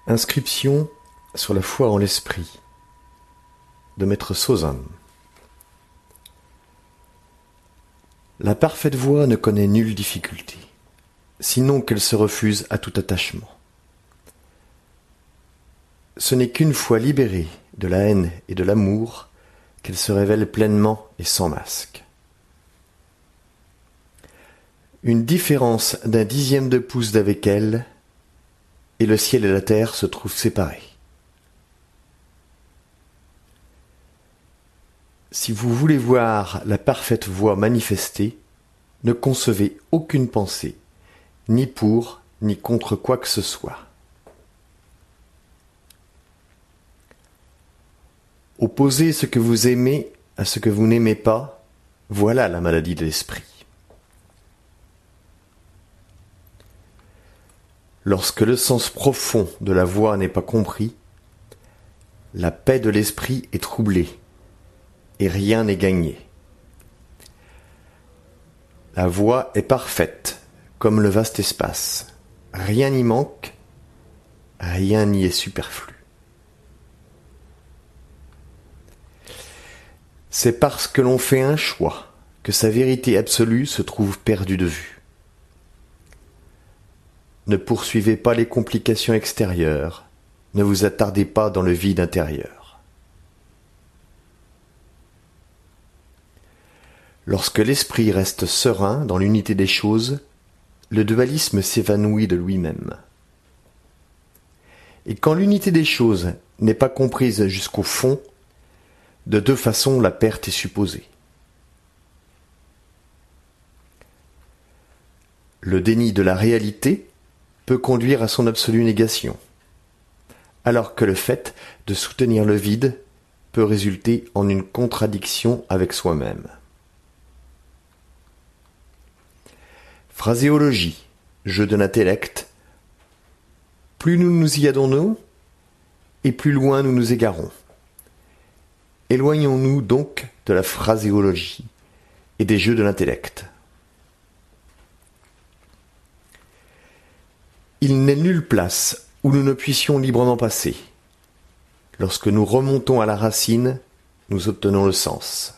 Inscription sur la foi en l'esprit de Maître Sozan. La parfaite voie ne connaît nulle difficulté, sinon qu'elle se refuse à tout attachement. Ce n'est qu'une fois libérée de la haine et de l'amour qu'elle se révèle pleinement et sans masque. Une différence d'un dixième de pouce d'avec elle, et le ciel et la terre se trouvent séparés. Si vous voulez voir la parfaite voie manifestée, ne concevez aucune pensée, ni pour, ni contre quoi que ce soit. Opposez ce que vous aimez à ce que vous n'aimez pas, voilà la maladie de l'esprit. Lorsque le sens profond de la voie n'est pas compris, la paix de l'esprit est troublée, et rien n'est gagné. La voie est parfaite, comme le vaste espace. Rien n'y manque, rien n'y est superflu. C'est parce que l'on fait un choix que sa vérité absolue se trouve perdue de vue. Ne poursuivez pas les complications extérieures, ne vous attardez pas dans le vide intérieur. Lorsque l'esprit reste serein dans l'unité des choses, le dualisme s'évanouit de lui-même. Et quand l'unité des choses n'est pas comprise jusqu'au fond, de deux façons la perte est supposée. Le déni de la réalité peut conduire à son absolue négation, alors que le fait de soutenir le vide peut résulter en une contradiction avec soi-même. Phraséologie, jeu de l'intellect, plus nous nous y adonnons, et plus loin nous nous égarons. Éloignons-nous donc de la phraséologie et des jeux de l'intellect. Il n'est nulle place où nous ne puissions librement passer. Lorsque nous remontons à la racine, nous obtenons le sens.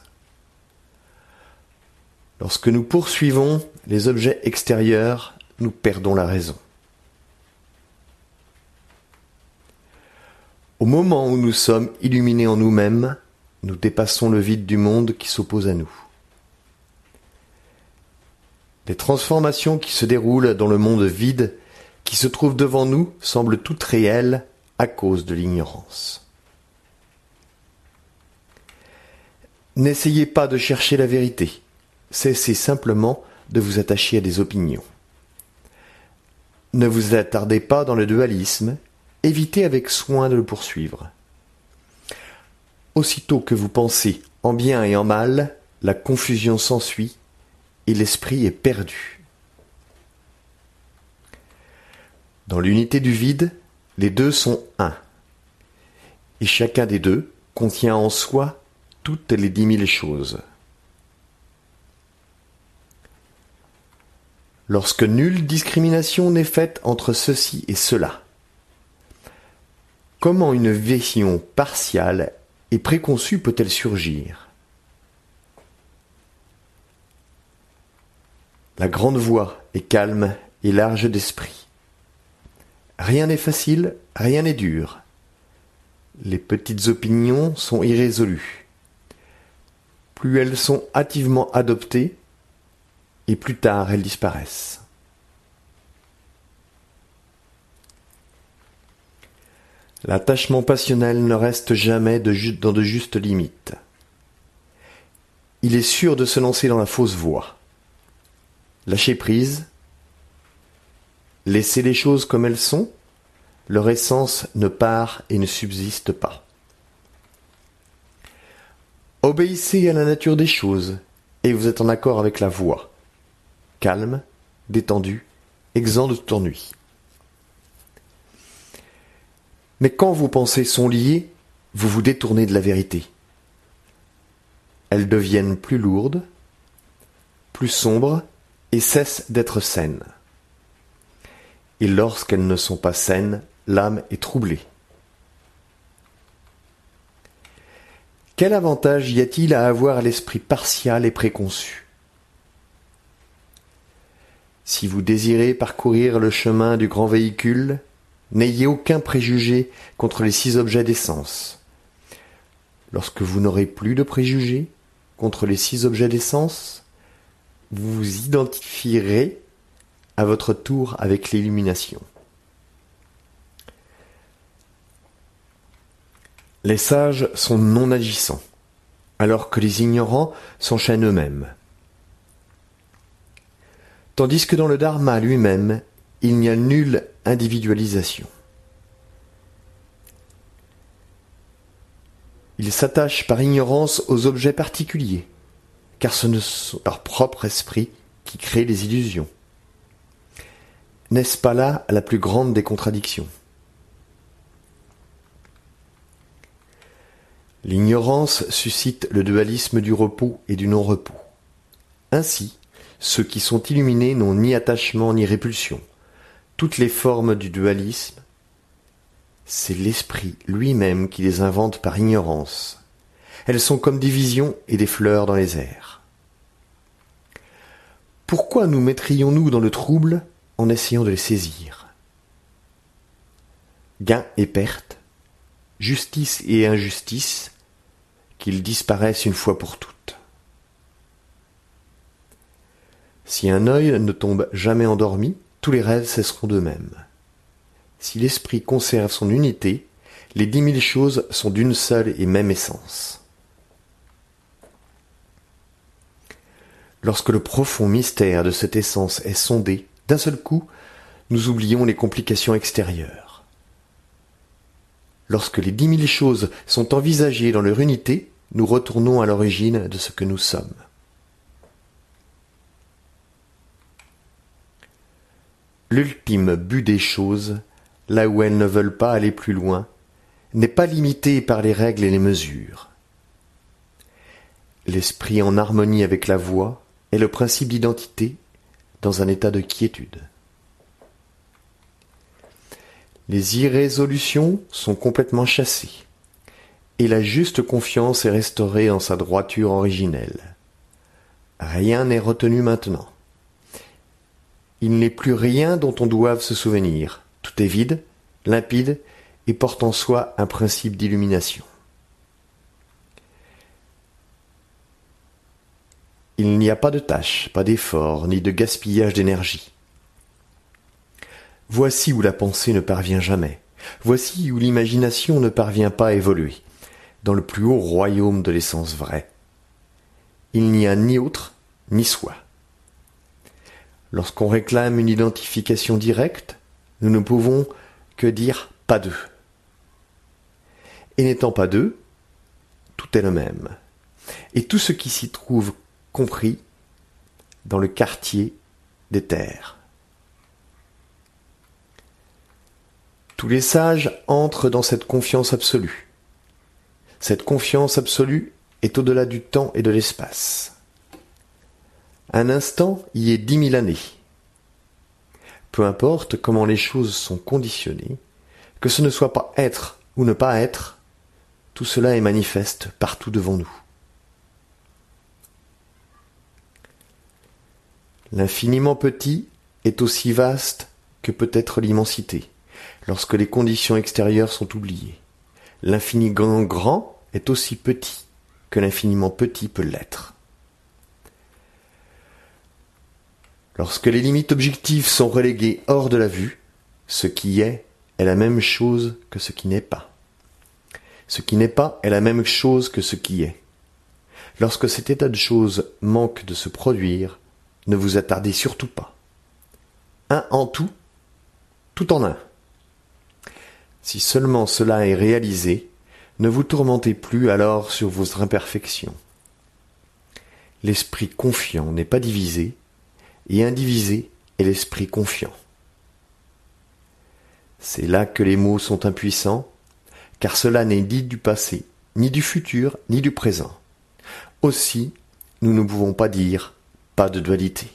Lorsque nous poursuivons les objets extérieurs, nous perdons la raison. Au moment où nous sommes illuminés en nous-mêmes, nous dépassons le vide du monde qui s'oppose à nous. Les transformations qui se déroulent dans le monde vide qui se trouve devant nous semblent toutes réelles à cause de l'ignorance. N'essayez pas de chercher la vérité, cessez simplement de vous attacher à des opinions. Ne vous attardez pas dans le dualisme, évitez avec soin de le poursuivre. Aussitôt que vous pensez en bien et en mal, la confusion s'ensuit et l'esprit est perdu. Dans l'unité du vide, les deux sont un, et chacun des deux contient en soi toutes les 10 000 choses. Lorsque nulle discrimination n'est faite entre ceci et cela, comment une vision partiale et préconçue peut-elle surgir? La grande voie est calme et large d'esprit. Rien n'est facile, rien n'est dur. Les petites opinions sont irrésolues. Plus elles sont hâtivement adoptées, et plus tard elles disparaissent. L'attachement passionnel ne reste jamais dans de justes limites. Il est sûr de se lancer dans la fausse voie. Lâchez prise, laissez les choses comme elles sont, leur essence ne part et ne subsiste pas. Obéissez à la nature des choses, et vous êtes en accord avec la voie, calme, détendu, exempt de tout ennui. Mais quand vos pensées sont liées, vous vous détournez de la vérité. Elles deviennent plus lourdes, plus sombres, et cessent d'être saines. Et lorsqu'elles ne sont pas saines, l'âme est troublée. Quel avantage y a-t-il à avoir l'esprit partial et préconçu? Si vous désirez parcourir le chemin du grand véhicule, n'ayez aucun préjugé contre les 6 objets des sens. Lorsque vous n'aurez plus de préjugés contre les 6 objets des sens, vous vous identifierez à votre tour avec l'illumination. Les sages sont non agissants, alors que les ignorants s'enchaînent eux-mêmes. Tandis que dans le Dharma lui-même, il n'y a nulle individualisation. Ils s'attachent par ignorance aux objets particuliers, car ce ne sont leur propre esprit qui crée les illusions. N'est-ce pas là la plus grande des contradictions? L'ignorance suscite le dualisme du repos et du non-repos. Ainsi, ceux qui sont illuminés n'ont ni attachement ni répulsion. Toutes les formes du dualisme, c'est l'esprit lui-même qui les invente par ignorance. Elles sont comme des visions et des fleurs dans les airs. Pourquoi nous mettrions-nous dans le trouble en essayant de les saisir? Gain et perte, justice et injustice, qu'ils disparaissent une fois pour toutes. Si un œil ne tombe jamais endormi, tous les rêves cesseront d'eux-mêmes. Si l'esprit conserve son unité, les 10 000 choses sont d'une seule et même essence. Lorsque le profond mystère de cette essence est sondé, d'un seul coup, nous oublions les complications extérieures. Lorsque les 10 000 choses sont envisagées dans leur unité, nous retournons à l'origine de ce que nous sommes. L'ultime but des choses, là où elles ne veulent pas aller plus loin, n'est pas limité par les règles et les mesures. L'esprit en harmonie avec la voix est le principe d'identité dans un état de quiétude. Les irrésolutions sont complètement chassées, et la juste confiance est restaurée dans sa droiture originelle. Rien n'est retenu maintenant. Il n'est plus rien dont on doive se souvenir. Tout est vide, limpide, et porte en soi un principe d'illumination. Il n'y a pas de tâche, pas d'effort, ni de gaspillage d'énergie. Voici où la pensée ne parvient jamais. Voici où l'imagination ne parvient pas à évoluer, dans le plus haut royaume de l'essence vraie. Il n'y a ni autre, ni soi. Lorsqu'on réclame une identification directe, nous ne pouvons que dire « pas d'eux ». Et n'étant pas d'eux, tout est le même. Et tout ce qui s'y trouve compris dans le quartier des terres. Tous les sages entrent dans cette confiance absolue. Cette confiance absolue est au-delà du temps et de l'espace. Un instant y est 10 000 années. Peu importe comment les choses sont conditionnées, que ce ne soit pas être ou ne pas être, tout cela est manifeste partout devant nous. L'infiniment petit est aussi vaste que peut être l'immensité, lorsque les conditions extérieures sont oubliées. L'infiniment grand est aussi petit que l'infiniment petit peut l'être. Lorsque les limites objectives sont reléguées hors de la vue, ce qui est la même chose que ce qui n'est pas. Ce qui n'est pas est la même chose que ce qui est. Lorsque cet état de choses manque de se produire, ne vous attardez surtout pas. Un en tout, tout en un. Si seulement cela est réalisé, ne vous tourmentez plus alors sur vos imperfections. L'esprit confiant n'est pas divisé, et indivisé est l'esprit confiant. C'est là que les mots sont impuissants, car cela n'est ni du passé, ni du futur, ni du présent. Aussi, nous ne pouvons pas dire « pas de dualité ».